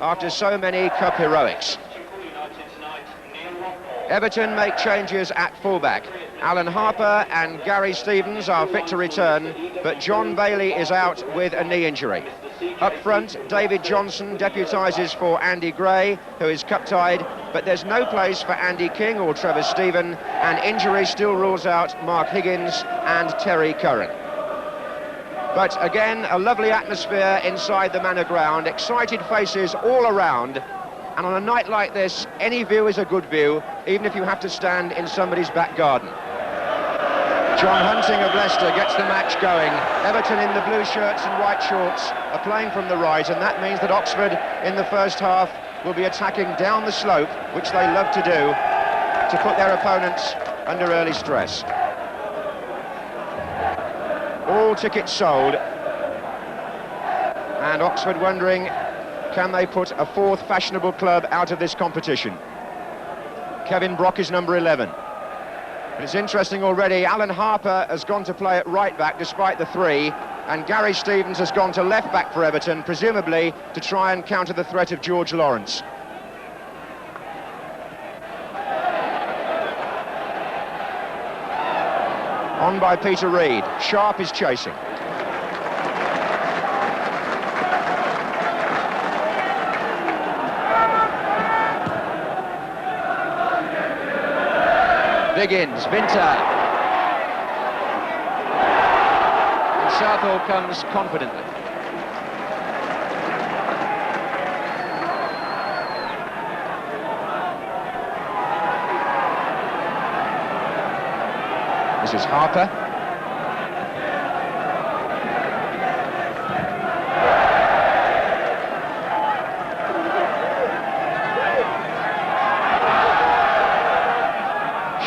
after so many cup heroics. Everton make changes at fullback. Alan Harper and Gary Stevens are fit to return, but John Bailey is out with a knee injury. Up front, David Johnson deputises for Andy Gray, who is cup-tied, but there's no place for Andy King or Trevor Stephen, and injury still rules out Mark Higgins and Terry Curran. But again, a lovely atmosphere inside the Manor Ground, excited faces all around, and on a night like this, any view is a good view, even if you have to stand in somebody's back garden. John Hunting of Leicester gets the match going. Everton in the blue shirts and white shorts are playing from the right, and that means that Oxford in the first half will be attacking down the slope, which they love to do, to put their opponents under early stress. All tickets sold, and Oxford wondering, can they put a fourth fashionable club out of this competition? Kevin Brock is number 11. But it's interesting already, Alan Harper has gone to play at right back despite the 3, and Gary Stevens has gone to left back for Everton, presumably to try and counter the threat of George Lawrence. On by Peter Reid. Sharp is chasing. Biggins, Vinter. And Southall comes confidently. This is Harper.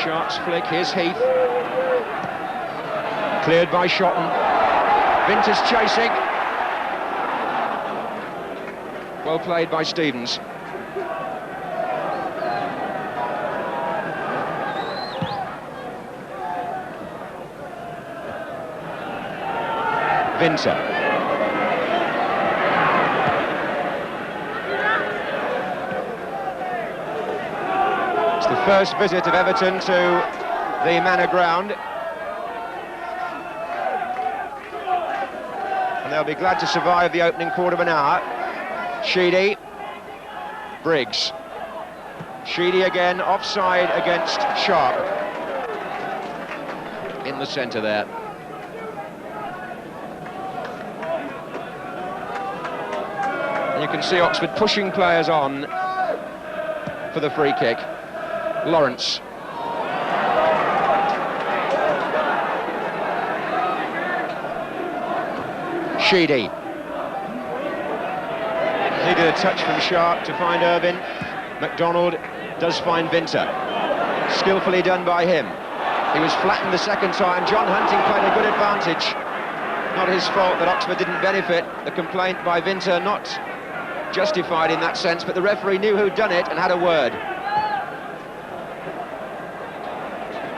Sharp's flick, here's Heath. Cleared by Shotton. Vinter's chasing. Well played by Stevens. Vinter. It's the first visit of Everton to the Manor Ground, and they'll be glad to survive the opening quarter of an hour. Sheedy. Briggs. Sheedy again, offside against Sharp. In the centre there. And you can see Oxford pushing players on for the free kick. Lawrence. Sheedy. Needed a touch from Sharp to find Irvine. MacDonald does find Vinter. Skillfully done by him. He was flattened the second time. John Hunting played a good advantage. Not his fault that Oxford didn't benefit. The complaint by Vinter not justified in that sense, but the referee knew who'd done it and had a word.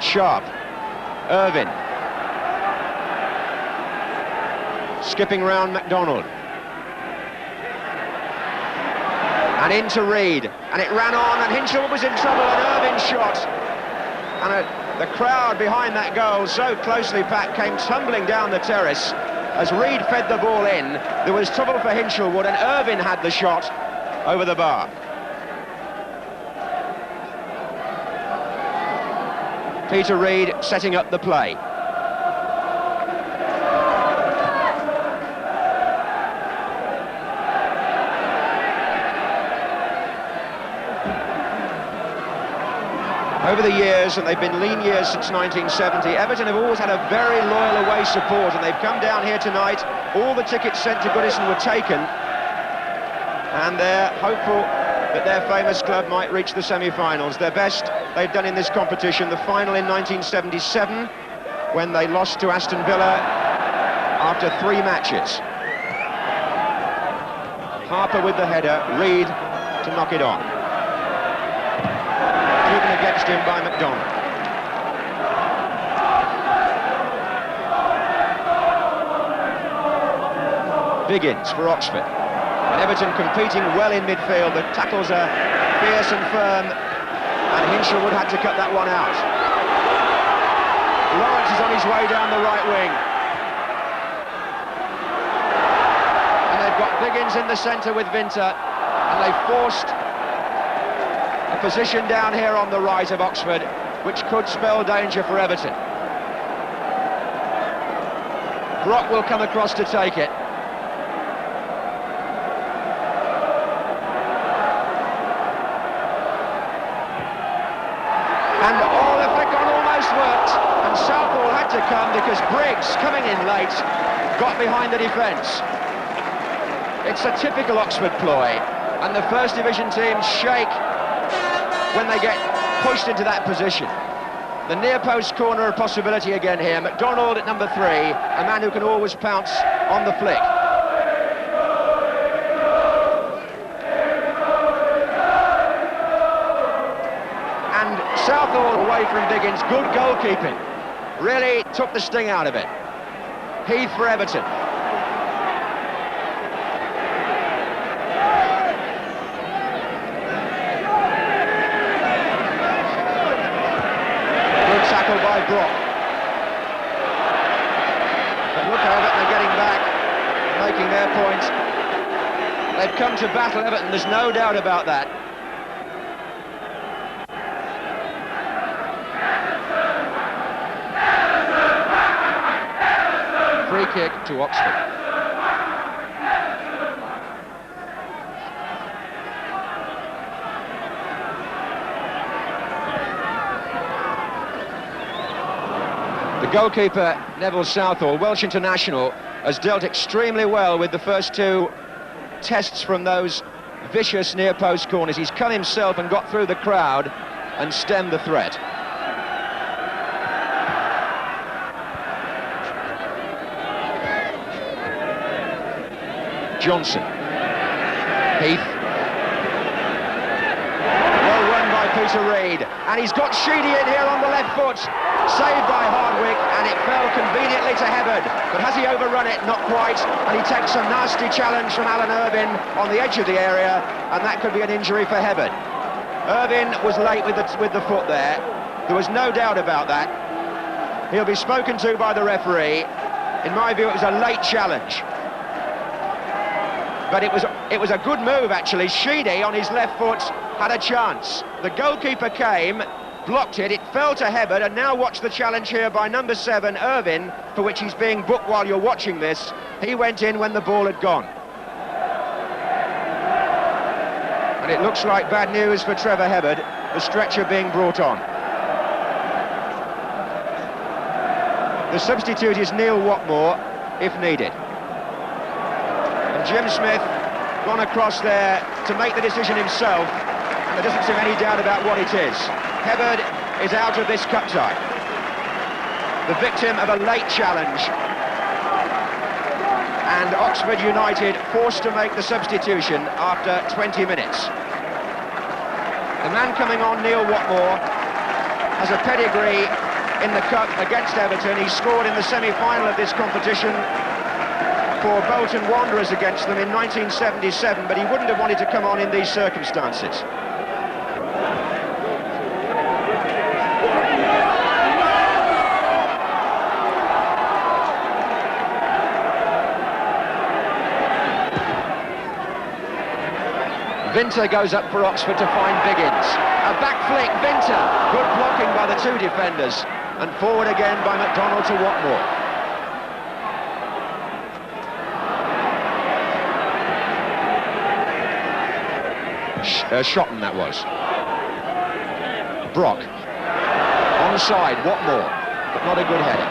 Sharp. Irvine. Skipping round MacDonald. And into Reid. And it ran on, and Hinshaw was in trouble, and Irvine shot. And the crowd behind that goal, so closely packed, came tumbling down the terrace. As Reid fed the ball in, there was trouble for Hinshelwood, and Irvine had the shot over the bar. Peter Reid setting up the play. Over the years, and they've been lean years since 1970, Everton have always had a very loyal away support, and they've come down here tonight. All the tickets sent to Goodison were taken, and they're hopeful that their famous club might reach the semi-finals. Their best they've done in this competition, the final in 1977, when they lost to Aston Villa after 3 matches. Harper with the header, Reid to knock it on. Driven against him by MacDonald. Biggins for Oxford. And Everton competing well in midfield. The tackles are fierce and firm, and Hinshelwood had to cut that one out. Lawrence is on his way down the right wing. And they've got Biggins in the centre with Winter, and they've forced a position down here on the right of Oxford, which could spell danger for Everton. Brock will come across to take it. And the flick on almost worked, and Southall had to come because Briggs, coming in late, got behind the defence. It's a typical Oxford ploy, and the First Division teams shake when they get pushed into that position. The near post corner a possibility again here. McDonald at number 3, a man who can always pounce on the flick. And Southall away from Biggins, good goalkeeping. Really took the sting out of it. Heath for Everton. By Brock. But look at Everton, they're getting back, making their point. They've come to battle Everton, there's no doubt about that. Free kick to Oxford. The goalkeeper, Neville Southall, Welsh international, has dealt extremely well with the first 2 tests from those vicious near-post corners. He's come himself and got through the crowd and stemmed the threat. Johnson. Heath. Well run by Peter Reid. And he's got Sheedy in here on the left foot. Saved by Hardwick, and it fell conveniently to Hebbard. But has he overrun it? Not quite. And he takes a nasty challenge from Alan Irvine on the edge of the area, and that could be an injury for Hebbard. Irvine was late with the foot there. There was no doubt about that. He'll be spoken to by the referee. In my view, it was a late challenge. But it was a good move, actually. Sheedy, on his left foot, had a chance. The goalkeeper came, blocked it, it fell to Hebbard, and now watch the challenge here by number 7, Irvine, for which he's being booked while you're watching this. He went in when the ball had gone. And it looks like bad news for Trevor Hebbard, the stretcher being brought on. The substitute is Neil Watmore, if needed. And Jim Smith gone across there to make the decision himself. There doesn't seem any doubt about what it is. Hebbard is out of this cup tie. The victim of a late challenge. And Oxford United forced to make the substitution after 20 minutes. The man coming on, Neil Watmore, has a pedigree in the cup against Everton. He scored in the semi-final of this competition for Bolton Wanderers against them in 1977, but he wouldn't have wanted to come on in these circumstances. Winter goes up for Oxford to find Biggins. A back flick, Winter. Good blocking by the 2 defenders. And forward again by McDonald to Watmore. Shotton, that was. Brock. Onside, Watmore. But not a good header.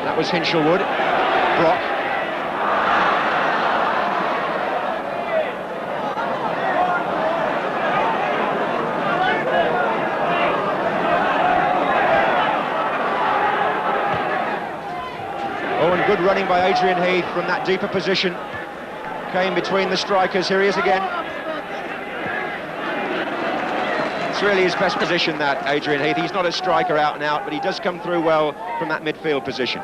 That was Hinshelwood. Brock. Oh, and good running by Adrian Heath from that deeper position. Came between the strikers. Here he is again. It's really his best position, that, Adrian Heath. He's not a striker out and out, but he does come through well from that midfield position.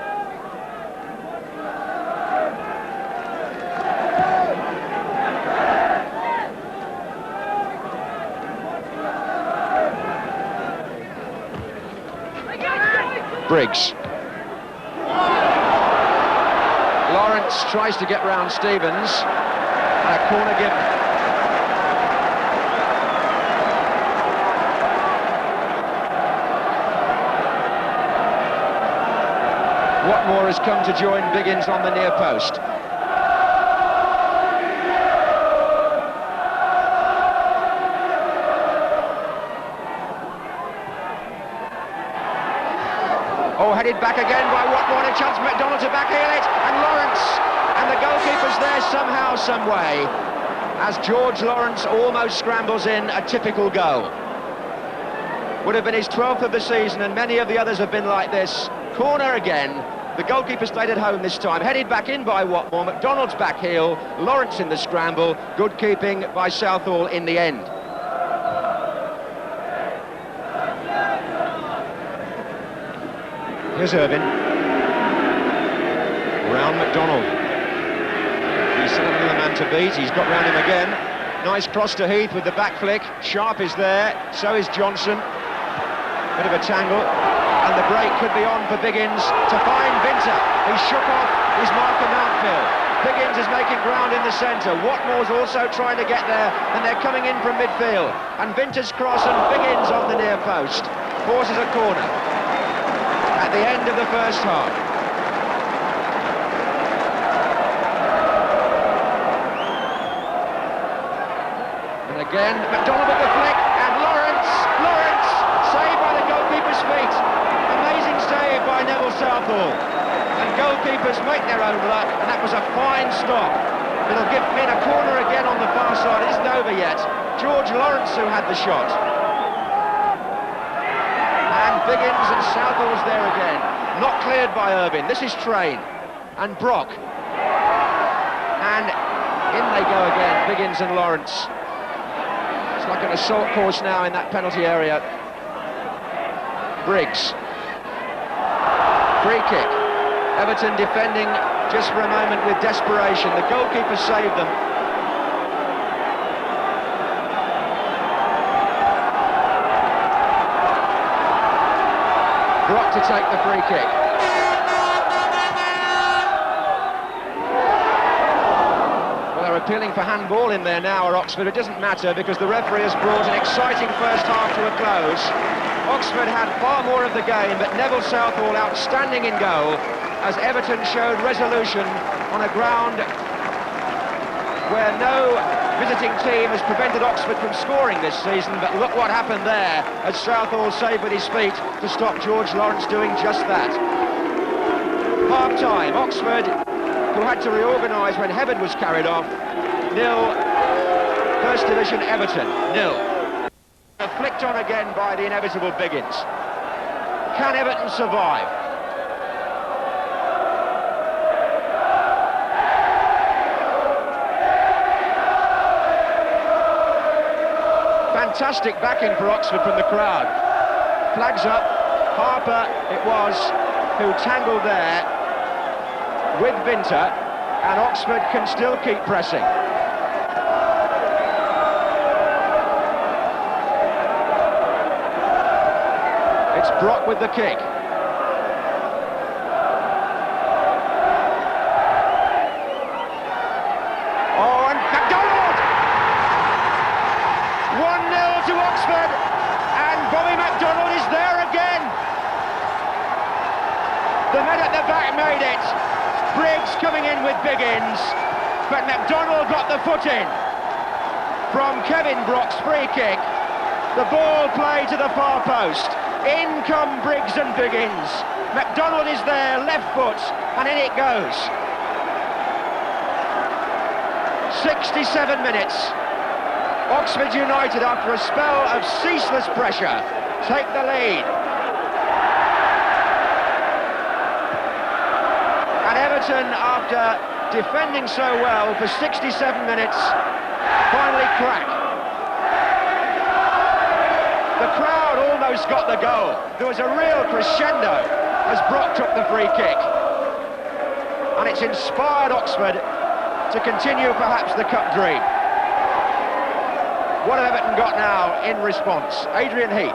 Briggs. Lawrence tries to get round Stevens, and a corner given. Watmore has come to join Biggins on the near post. Oh, headed back again by Watmore, and a chance for McDonald to backheel it, and Lawrence, and the goalkeeper's there somehow, some way, as George Lawrence almost scrambles in a typical goal. Would have been his 12th of the season, and many of the others have been like this. Corner again. The goalkeeper stayed at home this time, headed back in by Watmore, McDonald's back heel, Lawrence in the scramble, good keeping by Southall in the end. Here's Irvine. Round McDonald. He's still another man to beat, he's got round him again. Nice cross to Heath with the back flick, Sharp is there, so is Johnson. Bit of a tangle. And the break could be on for Biggins to find Vinter. He shook off his marker Mountfield. Biggins is making ground in the centre. Watmore's also trying to get there, and they're coming in from midfield. And Vinter's cross and Biggins on the near post forces a corner at the end of the first half. And again, McDonald with the flick, and Lawrence, saved by the goalkeeper's feet. Amazing save by Neville Southall. And goalkeepers make their own luck, and that was a fine stop. It'll give me a corner again on the far side. It isn't over yet. George Lawrence who had the shot. And Biggins and Southall's there again. Not cleared by Irvine. This is Train. And Brock. And in they go again, Biggins and Lawrence. It's like an assault course now in that penalty area. Briggs. Free kick. Everton defending just for a moment with desperation. The goalkeeper saved them. Brock to take the free kick. Well, they're appealing for handball in there now, or Oxford. It doesn't matter because the referee has brought an exciting first half to a close. Oxford had far more of the game, but Neville Southall outstanding in goal as Everton showed resolution on a ground where no visiting team has prevented Oxford from scoring this season. But look what happened there as Southall saved with his feet to stop George Lawrence doing just that. Half-time, Oxford, who had to reorganise when Hebbard was carried off, 0. First Division Everton, 0. Flicked on again by the inevitable Biggins. Can Everton survive? Fantastic backing for Oxford from the crowd. Flags up. Harper it was who tangled there with Vinter, and Oxford can still keep pressing. It's Brock with the kick. Oh, and McDonald! 1-0 to Oxford, and Bobby McDonald is there again. The men at the back made it. Briggs coming in with Biggins, but McDonald got the foot in from Kevin Brock's free kick. The ball played to the far post. In come Briggs and Biggins. McDonald is there, left foot, and in it goes. 67 minutes. Oxford United, after a spell of ceaseless pressure, take the lead. And Everton, after defending so well for 67 minutes, finally crack. The crowd almost got the goal. There was a real crescendo as Brock took the free kick. And it's inspired Oxford to continue perhaps the cup dream. What have Everton got now in response? Adrian Heath.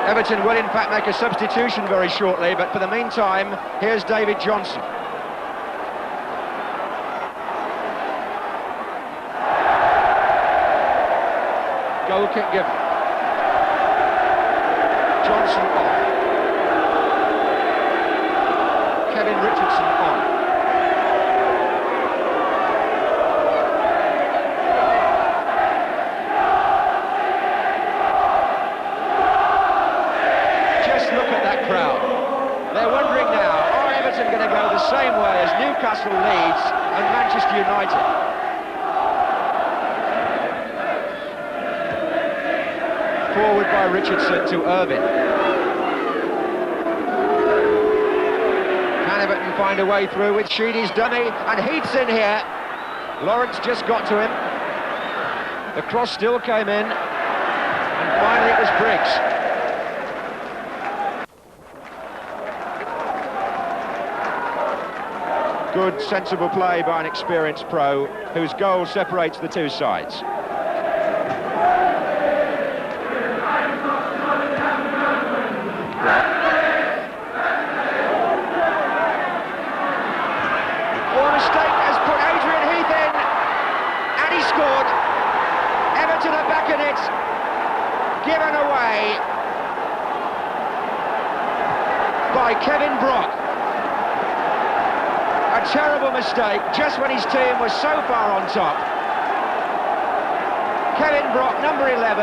Everton will in fact make a substitution very shortly, but for the meantime, here's David Johnson. Goal kick given. Johnson off. Kevin Richardson on. Just look at that crowd. They're wondering now, are Everton going to go the same way as Newcastle, Leeds and Manchester United? Forward by Richardson to Irvine. Can Everton find a way through with Sheedy's dummy, and Heath's in here. Lawrence just got to him. The cross still came in, and finally it was Briggs. Good, sensible play by an experienced pro, whose goal separates the two sides. Given away by Kevin Brock. A terrible mistake just when his team was so far on top. Kevin Brock, number 11,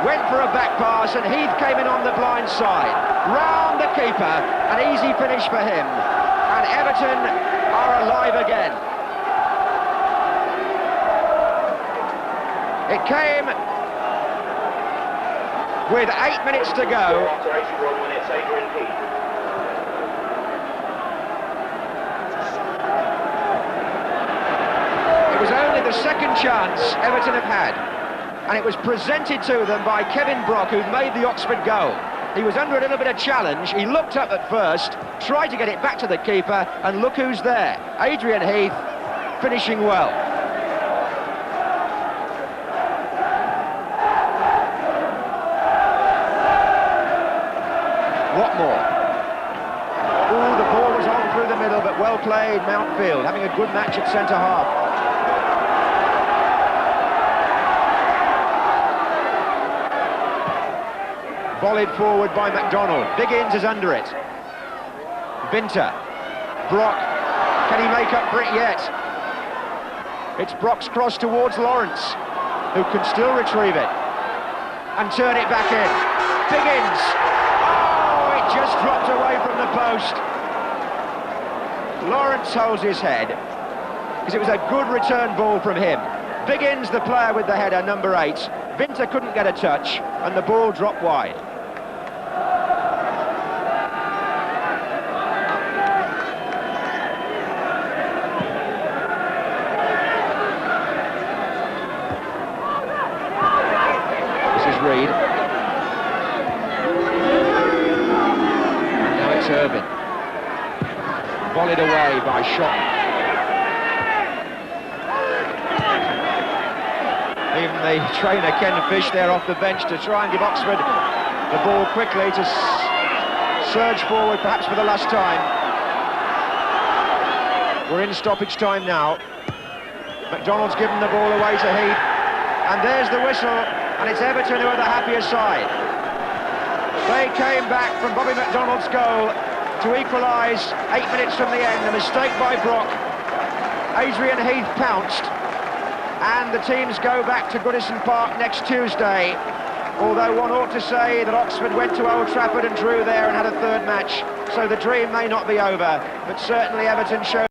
went for a back pass and Heath came in on the blind side. Round the keeper, an easy finish for him. And Everton are alive again. It came with 8 minutes to go. It was only the second chance Everton have had, and it was presented to them by Kevin Brock, who made the Oxford goal. He was under a little bit of challenge. He looked up at first, tried to get it back to the keeper, and look who's there. Adrian Heath finishing well. What more? Ooh, the ball was on through the middle, but well played, Mountfield, having a good match at centre-half. Volleyed forward by McDonald. Biggins is under it. Vinter. Brock. Can he make up for it yet? It's Brock's cross towards Lawrence, who can still retrieve it and turn it back in. Biggins. Just dropped away from the post. Lawrence holds his head, because it was a good return ball from him. Biggins, the player with the header, number 8. Vinter couldn't get a touch, and the ball dropped wide. This is Reed. Irvine. Volleyed away by Shot. Even the trainer Ken Fish there off the bench to try and give Oxford the ball quickly to surge forward, perhaps for the last time. We're in stoppage time now. McDonald's given the ball away to Heath, and there's the whistle, and it's Everton who are the happier side. They came back from Bobby McDonald's goal to equalise 8 minutes from the end. A mistake by Brock. Adrian Heath pounced, and the teams go back to Goodison Park next Tuesday. Although one ought to say that Oxford went to Old Trafford and drew there and had a third match, so the dream may not be over, but certainly Everton showed